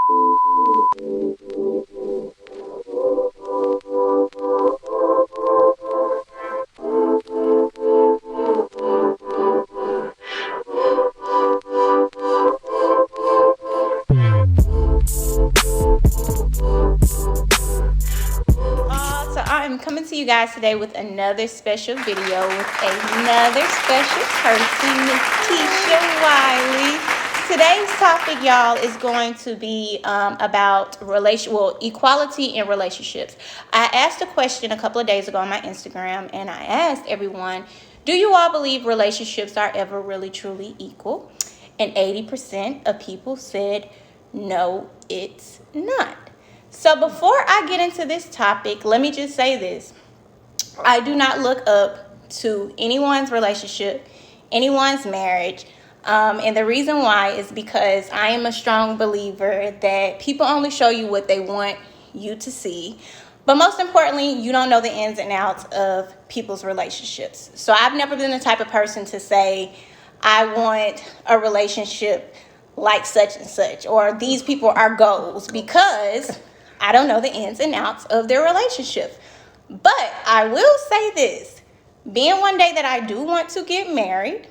So I'm coming to you guys today with another special video with another special person, Miss Kisha Wiley. Today's topic, y'all, is going to be about equality in relationships. I asked a question a couple of days ago on my Instagram, and I asked everyone, do you all believe relationships are ever really truly equal? And 80% of people said, no, it's not. So before I get into this topic, let me just say this. I do not look up to anyone's relationship, anyone's marriage. And the reason why is because I am a strong believer that people only show you what they want you to see. But most importantly, you don't know the ins and outs of people's relationships. So I've never been the type of person to say, I want a relationship like such and such, or these people are goals, because I don't know the ins and outs of their relationship. But I will say this, being one day that I do want to get married,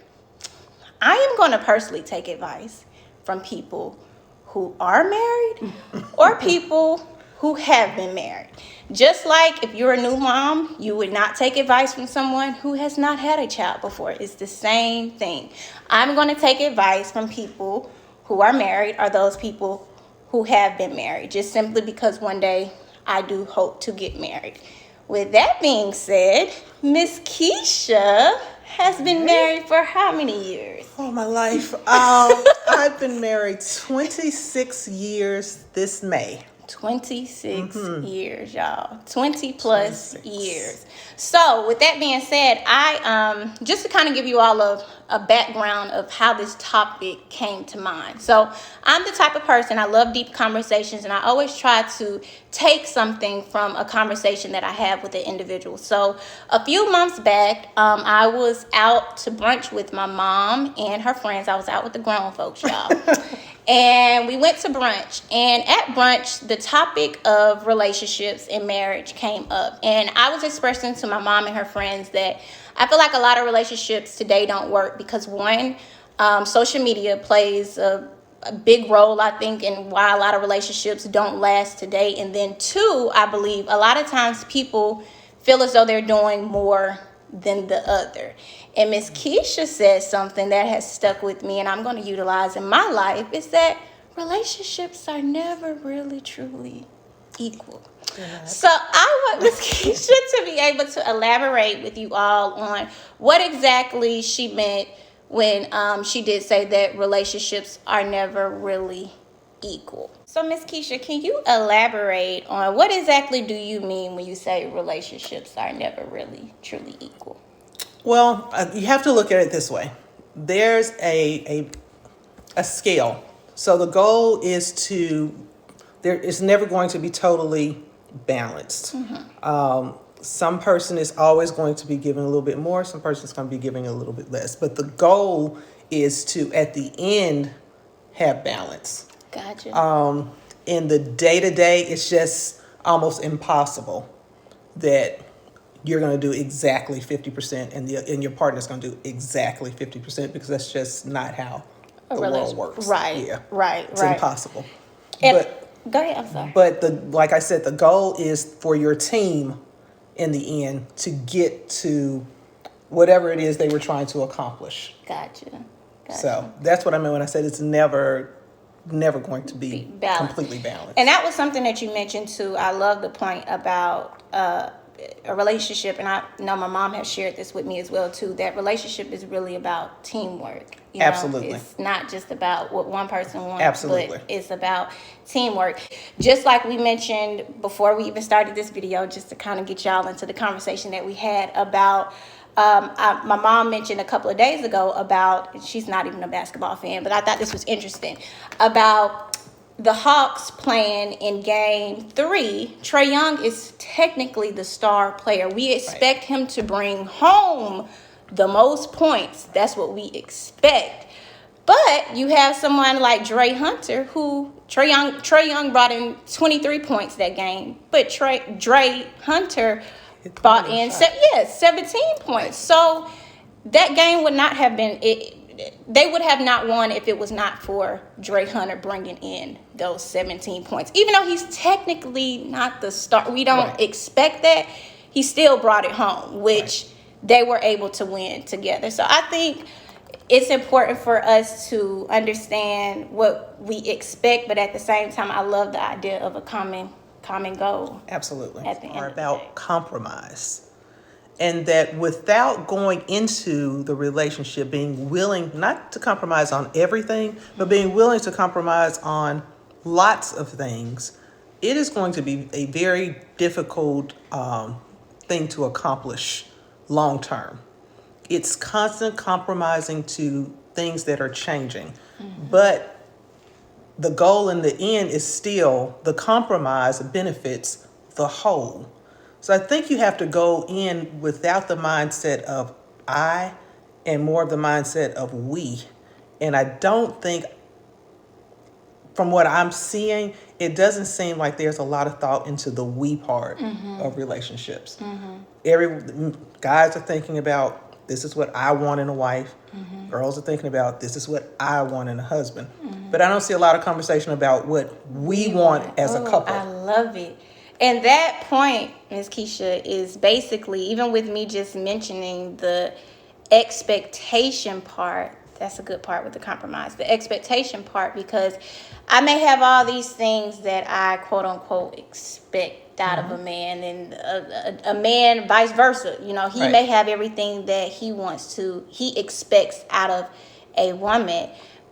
I am going to personally take advice from people who are married or people who have been married. Just like if you're a new mom, you would not take advice from someone who has not had a child before. It's the same thing. I'm going to take advice from people who are married or those people who have been married, just simply because one day I do hope to get married. With that being said, Miss Kisha has been married for how many years? All my life. I've been married 26 years this May. 26 years, y'all. 20 plus 26 years. So with that being said, I just to kind of give you all a background of how this topic came to mind. So I'm the type of person, I love deep conversations, and I always try to take something from a conversation that I have with an individual. So a few months back, I was out to brunch with my mom and her friends. I was out with the grown folks, y'all. And we went to brunch, and at brunch, the topic of relationships and marriage came up. And I was expressing to my mom and her friends that I feel like a lot of relationships today don't work because, one, social media plays a big role, I think, in why a lot of relationships don't last today. And then two, I believe a lot of times people feel as though they're doing more than the other. And Miss Kisha said something that has stuck with me and I'm going to utilize in my life, is that relationships are never really truly equal. God. So I want Miss Kisha to be able to elaborate with you all on what exactly she meant when she did say that relationships are never really equal. So Miss Kisha, can you elaborate on what exactly do you mean when you say relationships are never really truly equal? Well, you have to look at it this way. There's a scale. So the goal is there is never going to be totally balanced. Some person is always going to be giving a little bit more. Some person is going to be giving a little bit less. But the goal is to, at the end, have balance. Gotcha. In the day-to-day, it's just almost impossible that you're going to do exactly 50% and your partner's going to do exactly 50%, because that's just not how the world works. Right. Yeah. Right. It's right. impossible. But go ahead. I'm sorry. But like I said, the goal is for your team in the end to get to whatever it is they were trying to accomplish. Gotcha. So that's what I meant when I said it's never going to be completely balanced. And that was something that you mentioned too. I love the point about a relationship, and I know my mom has shared this with me as well too, that relationship is really about teamwork. You know, Absolutely. It's not just about what one person wants, Absolutely. But it's about teamwork. Just like we mentioned before we even started this video, just to kind of get y'all into the conversation that we had about my mom mentioned a couple of days ago about, she's not even a basketball fan, but I thought this was interesting, about the Hawks playing in game 3. Trae Young is technically the star player. We expect him to bring home the most points. That's what we expect. But you have someone like Trey Hunter, who Trey Young brought in 23 points that game, but Trey Hunter brought in 17 points. So that game would not have been it. They would have not won if it was not for Dre Hunter bringing in those 17 points. Even though he's technically not the star, we don't expect that. He still brought it home, which they were able to win together. So I think it's important for us to understand what we expect, but at the same time, I love the idea of a common goal. Absolutely. At the end Or of the about day. compromise. And that without going into the relationship, being willing not to compromise on everything, but being willing to compromise on lots of things, it is going to be a very difficult thing to accomplish long term. It's constant compromising to things that are changing. But the goal in the end is still the compromise benefits the whole. So I think you have to go in without the mindset of I and more of the mindset of we. And I don't think, from what I'm seeing, it doesn't seem like there's a lot of thought into the we part of relationships. Guys are thinking about, this is what I want in a wife. Girls are thinking about, this is what I want in a husband. But I don't see a lot of conversation about what we want as a couple. I love it. And that point, Ms. Kisha, is basically, even with me just mentioning the expectation part, that's a good part with the compromise, the expectation part, because I may have all these things that I quote unquote expect out of a man, and a man vice versa. You know, he may have everything that he expects out of a woman.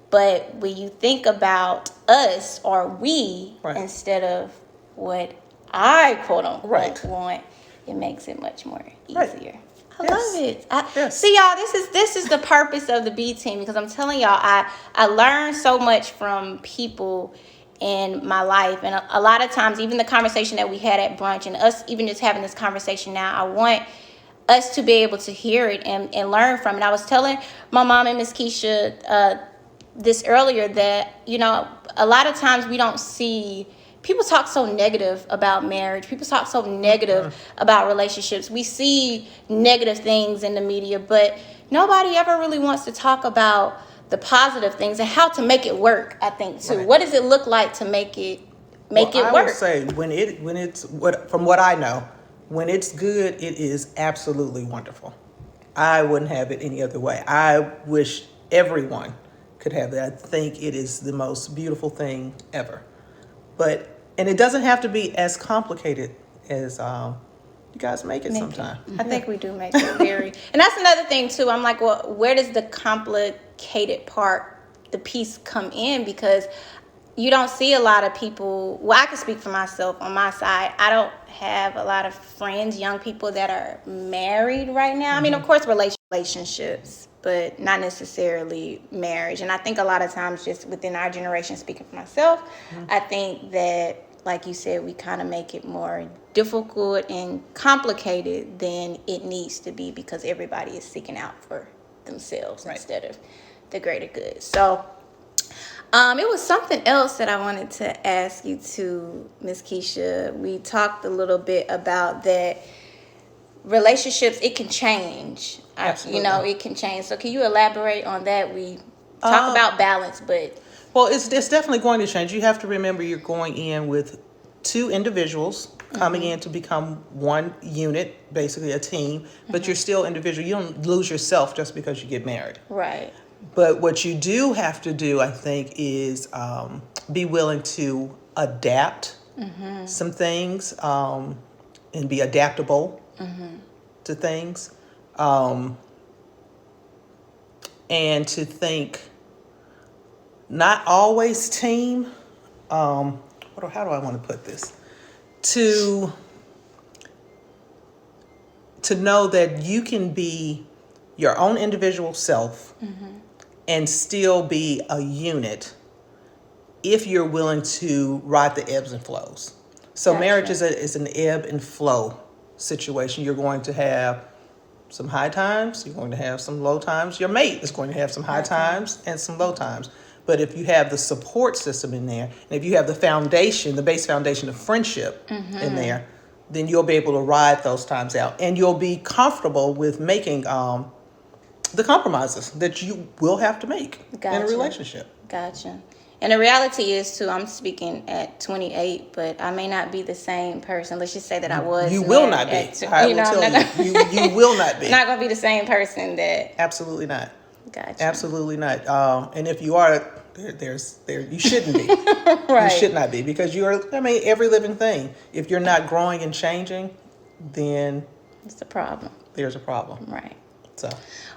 But when you think about us or we instead of what I quote unquote want, it makes it much more easier. I love it. See, y'all, this is the purpose of the B team, because I'm telling y'all, I learned so much from people in my life, and a lot of times, even the conversation that we had at brunch, and us even just having this conversation now, I want us to be able to hear it and learn from it. I was telling my mom and Miss Kisha this earlier that, you know, a lot of times we don't see. People talk so negative about marriage. People talk so negative about relationships. We see negative things in the media, but nobody ever really wants to talk about the positive things and how to make it work, I think, too. What does it look like to make it work? I would say from what I know, when it's good, it is absolutely wonderful. I wouldn't have it any other way. I wish everyone could have that. I think it is the most beautiful thing ever. And it doesn't have to be as complicated as you guys make it sometimes. I think we do make it very, and that's another thing too. I'm like, well, where does the complicated part, the piece, come in? Because you don't see a lot of people. Well, I can speak for myself on my side. I don't have a lot of friends, young people that are married right now. I mean, of course, relationships, but not necessarily marriage. And I think a lot of times, just within our generation, speaking for myself, I think that, like you said, we kind of make it more difficult and complicated than it needs to be, because everybody is seeking out for themselves instead of the greater good. So it was something else that I wanted to ask you to, Ms. Kisha. We talked a little bit about that relationships, it can change. Absolutely. You know, it can change. So can you elaborate on that? We talk about balance, but... Well, it's definitely going to change. You have to remember you're going in with two individuals coming in to become one unit, basically a team, but you're still individual. You don't lose yourself just because you get married. Right. But what you do have to do, I think, is be willing to adapt some things and be adaptable to things. And to think not always team. How do I want to put this? To know that you can be your own individual self and still be a unit if you're willing to ride the ebbs and flows. So marriage is an ebb and flow situation. You're going to have some high times. You're going to have some low times. Your mate is going to have some high times and some low times. But if you have the support system in there, and if you have the foundation, the base foundation of friendship in there, then you'll be able to ride those times out, and you'll be comfortable with making the compromises that you will have to make in a relationship. Gotcha. And the reality is, too, I'm speaking at 28, but I may not be the same person. Let's just say that I was. You will not be. I will tell you. You will not be. Not going to be the same person that. Absolutely not. Gotcha. Absolutely not. And if you are, you shouldn't be. Right. You should not be, because every living thing. If you're not growing and changing, then it's a problem. There's a problem. Right. So.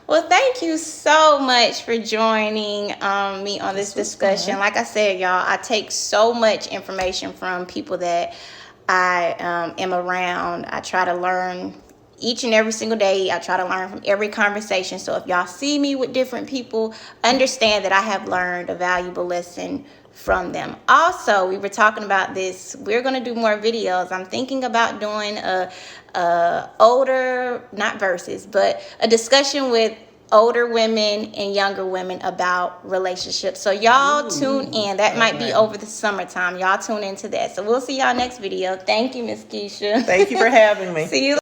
Well, thank you so much for joining me on this discussion. Fun. Like I said, y'all, I take so much information from people that I am around. I try to learn each and every single day. I try to learn from every conversation. So if y'all see me with different people, understand that I have learned a valuable lesson from them. Also, we were talking about this. We're going to do more videos. I'm thinking about doing a not versus, but a discussion with older women and younger women about relationships. So y'all tune in. That might be over the summertime. Y'all tune into that. So we'll see y'all next video. Thank you, Miss Kisha. Thank you for having me. See you.